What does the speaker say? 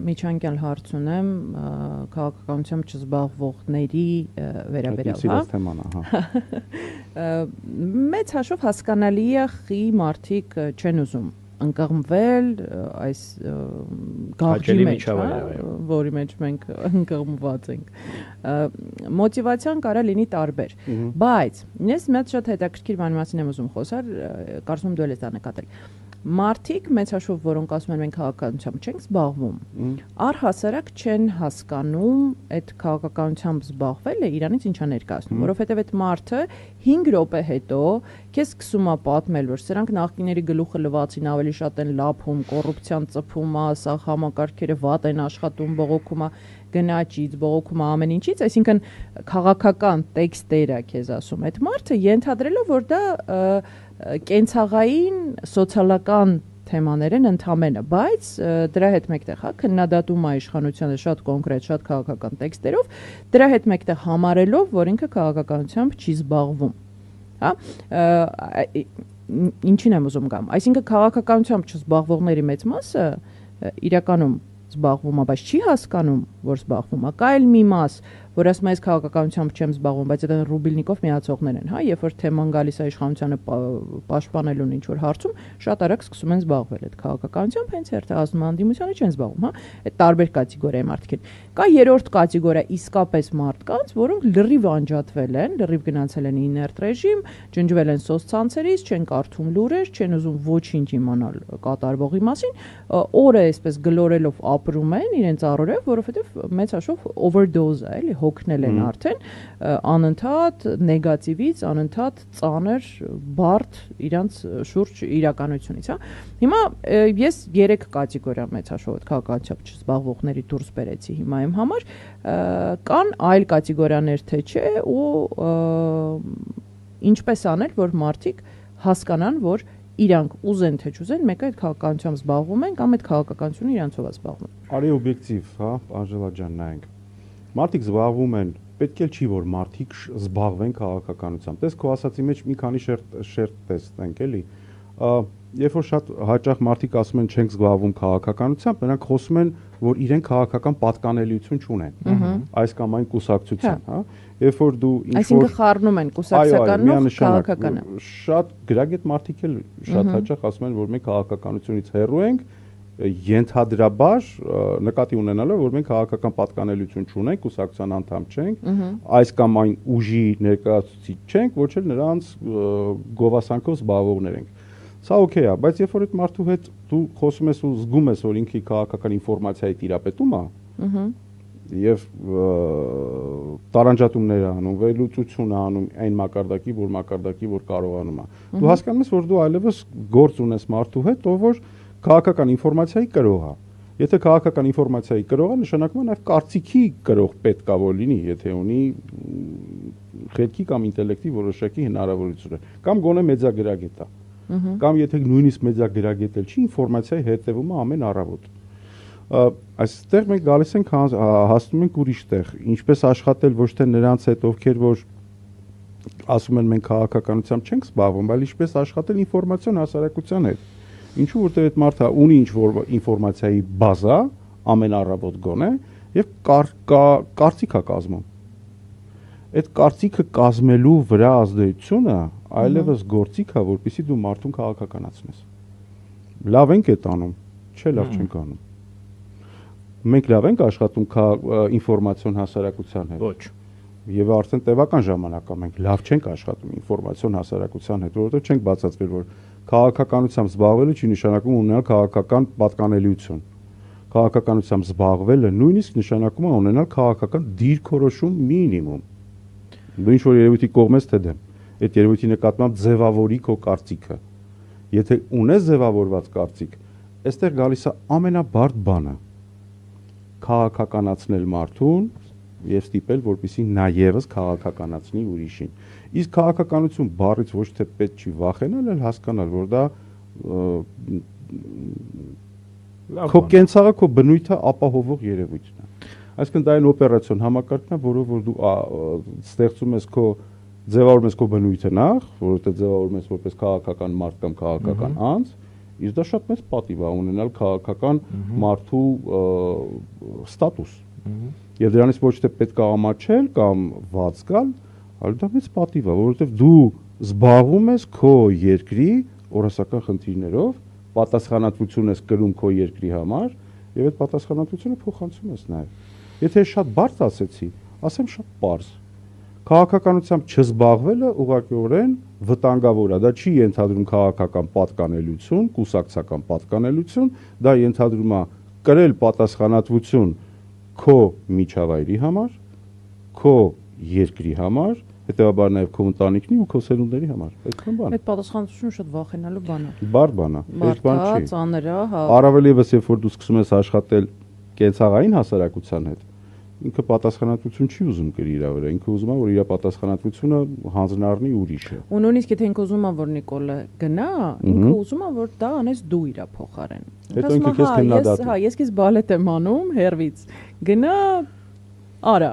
Միջանկյալ հարց ունեմ քաղաքականությամբ չզբաղվողների վերաբերյալ, մեծ հաշվով հասկանալի է խի մարդիկ չեն ուզում ընկղմվել այս գաղջի մեջ, որի մեջ մենք ընկղմված ենք։ Մոտիվացիան կարա լինի տարբեր, բայց ես մեծ շատ հետաքրքիր բանի մասին եմ ուզում խոսալ, կարծում եմ դու ես դա նկատել։ Մարդիկ մեծ հաշվով, որոնք ասում են մենք քաղաքականությամբ չենք զբաղվում, առհասարակ չեն հասկանում այդ քաղաքականությամբ զբաղվելը իրանից ինչա ներկայացնում, որովհետև այդ մարդը 5 րոպե հետո քեզ սկսում է պատմել, որ սրանք նախկիների գլուխը լվացին, ավելի շատ են լափում, կոռուպցիան ծփում է, սա համակարգերը վատ են աշխատում, բողոքում է գնաճից, բողոքում է ամեն ինչից, այսինքն քաղաքական տեքստերը քեզ ասում այդ մարդը ենթադրելով, որ դա կենցաղային սոցիալական թեմաներ են ընդամենը, բայց դրա հետ մեկտեղ քննադատում է իշխանությանը շատ կոնկրետ, շատ քաղաքական տեքստերով, դրա հետ մեկտեղ համարելով, որ ինքը քաղաքականությամբ չի զբաղվում, հա, ինչին եմ ուզում գամ, այսինքն քաղաքականությամբ չզբաղվողների մեծ մասը իրականում զբաղվում է, բայց չի հասկանում, որ զբաղվում է, կա էլ մի մաս, որ ասում է ես քաղաքականությամբ չեմ զբաղվում, բայց դա Ռուբիլնիկով միացողներ են, հա, երբ որ թեման գալիս է իշխանությանը պաշտպանելուն ինչ որ հարցում, շատ արագ սկսում են զբաղվել այդ քաղաքականությամբ, հենց հերթազդում անդիմությանը չեն զբաղվում, հա, այդ տարբեր կատեգորիայի մարդիկ են։ Կա երրորդ կատեգորիա իսկապես մարդկանց, որոնք լրիվ անջատվել են, լրիվ գնացել են իներտ ռեժիմ, ջնջվել են սոցցանցերից, չեն կարդում լուրեր, չեն ուզում ոչինչ իմանալ կատարվողի մասին, օրը այսպես գլորելով ապրում են իրենց առօրյով, որովհետև մեծ հաշվով overdose է, էլի հոգնել են արդեն անընդհատ նեգատիվից, անընդհատ ծանր, բարդ իրանց շուրջ իրականությունից, հա։ Հիմա ես 3 կատեգորիա մեծ հաշվով քաղաքականությամբ չզբաղվողների դուրս բերեցի հիմա իմ համար, կան այլ կատեգորիաներ թե չէ ու ինչպես անել, որ մարդիկ հասկանան, որ իրանք ուզեն թե չուզեն, մեկը այդ քաղաքականությամբ զբաղվում են կամ այդ քաղաքականությունը իրանցով է զբաղվում։ Արի օբյեկտիվ, հա, Անժելա ջան, նայենք։ Մարդիկ զբաղվում են, պետք է չի որ մարդիկ զբաղվեն քաղաքականությամբ։ Տես քո ասացի մեջ մի քանի շերտ տեսնենք, էլի։ Երբ որ շատ հաճախ մարդիկ ասում են չենք զբաղվում քաղաքականությամբ, նրանք խոսում են, որ իրենք քաղաքական պատկանելիություն չունեն։ Այս կամ այն կուսակցության, հա։ Երբ որ դու ինչ որ այսինքն խառնում են կուսակցականով քաղաքականը։ Շատ գրագետ մարդիկ էլ շատ հաճախ ասում են, որ մենք քաղաքականությունից հեռու ենք, ենթադրաբար նկատի ունենալով, որ մենք քաղաքական պատկանելիություն չունենք, կուսակցության անդամ չենք, այս կամ այն ուժի ներկայացուցիչ չենք, ոչ էլ նրանց գովասանքով զբաղվողներ ենք։ Սա օքեյ է, բայց երբ որ այդ մարդու հետ դու խոսում ես ու զգում ես, որ ինքը քաղաքական ինֆորմացիայի տիրապետում է, եւ տարանջատումներ անում, վերլուծություն անում այն մակարդակի, որ կարողանում է։ Դու հասկանում ես, որ դու այլևս գործ ունես մարդու հետ, ով որ քաղաքական ինֆորմացիայի կրող է։ Եթե քաղաքական ինֆորմացիայի կրող է, նշանակում է նաև կարծիքի կրող պետք է որ լինի, եթե ունի խելքի կամ ինտելեկտի որոշակի հնարավորություն, կամ գոնե մեծագրագետ է։ Կամ եթե նույնիսկ մեծագրագետ էլ չի, ինֆորմացիայի հետևում է ամեն առավոտ։ Այստեղ մենք գալիս ենք հասնում ենք ուրիշ տեղ, ինչպես աշխատել ոչ թե նրանց հետ, ովքեր որ ասում են մենք քաղաքականությամբ չենք զբաղվում, այլ ինչպես աշխատել ինֆորմացիոն հասարակության հետ։ Ինչու որտեղ այդ մարդը ունի ինչ-որ ինֆորմացիայի բազա, ամեն առավոտ գոնե, եւ կարծիք է կազմում։ Այդ կարծիքը կազմելու վրա ազդեցությունը այլևս գործիք է, որպեսզի դու մարդուն քաղաքականացնես։ Լավ ենք այդ անում, չէ լավ չենք անում։ Մենք լավ ենք աշխատում ինֆորմացիոն հասարակության հետ։ Ոչ։ Եվ արդեն տևական ժամանակ մենք լավ չենք աշխատում ինֆորմացիոն հասարակության հետ, որովհետև չենք բացատրել, որ քաղաքականությամբ զբաղվելը չի նշանակում ունենալ քաղաքական պատկանելիություն։ Քաղաքականությամբ զբաղվելը նույնիսկ նշանակում է ունենալ քաղաքական դիրքորոշում մինիմում։ Դու ինչ որ երևույթի կողմ ես թե դեմ, այդ երևույթի նկատմամբ ձևավորի քո կարծիքը։ Եթե ունես ձևավորված կարծիք, այստեղ գալիս է ամենաբարդ բանը՝ քաղաքականացնել մարդուն եւ ստիպել, որպեսզի նաեւս քաղաքականացնի ուրիշին։ Իսկ քաղաքականություն բառից ոչ թե պետք չի վախենալ, այլ հասկանալ, որ դա քո կենցաղը, քո բնույթը ապահովող երևույթն է։ Այսինքն դա այն օպերացիոն համակարգն է, որով որ դու ստեղծում ես քո ձևավորում ես քո բնույթը նախ, որովհետեւ ձևավորում ես որպես քաղաքական մարդ կամ քաղաքական անձ, Իսկ դա շատ մեծ պատիվ է ունենալ քաղաքական մարդու ստատուս։ Եվ դրանից ոչ թե պետք է ամաչել կամ ված գալ, այլ դա մեծ պատիվ է, որովհետև դու զբաղվում ես քո երկրի օրասական խնդիրներով, պատասխանատվություն ես կրում քո երկրի համար, եւ այդ պատասխանատվությունը փոխանցում ես նաեւ։ Եթե շատ բարձ ասեցի, ասեմ շատ պարզ։ Քաղաքականությամբ չզբաղվելը ուղղակիորեն վտանգավոր է, դա չի ենթադրում քաղաքական պատկանելություն, կուսակցական պատկանելություն, դա ենթադրում է կրել պատասխանատվություն քո միջավայրի համար, քո երկրի համար, հետեւաբար նաեւ քո ընտանիքի ու քո սերունդների համար։ Այդքան բան։ Այդ պատասխանատվությունը շատ վախենալու բան է։ Բար բան է, այդ բան չի։ Ծանր է, հա։ Առավել եւս երբ որ դու սկսում ես աշխատել կենցաղային հասարակության հետ, ինքը պատասխանատվություն չի ուզում կրի իր վրա, ինքը ուզում է որ իր պատասխանատվությունը հանձնառնի ուրիշը։ Ու նույնիսկ եթե ինքը ուզում է որ Նիկոլը գնա, ինքը ուզում է որ դա անես դու իր փոխարեն։ Հետո ինքը քեզ քննադատում։ Ես քեզ բալետ եմ անում հերվից։ Գնա, արա։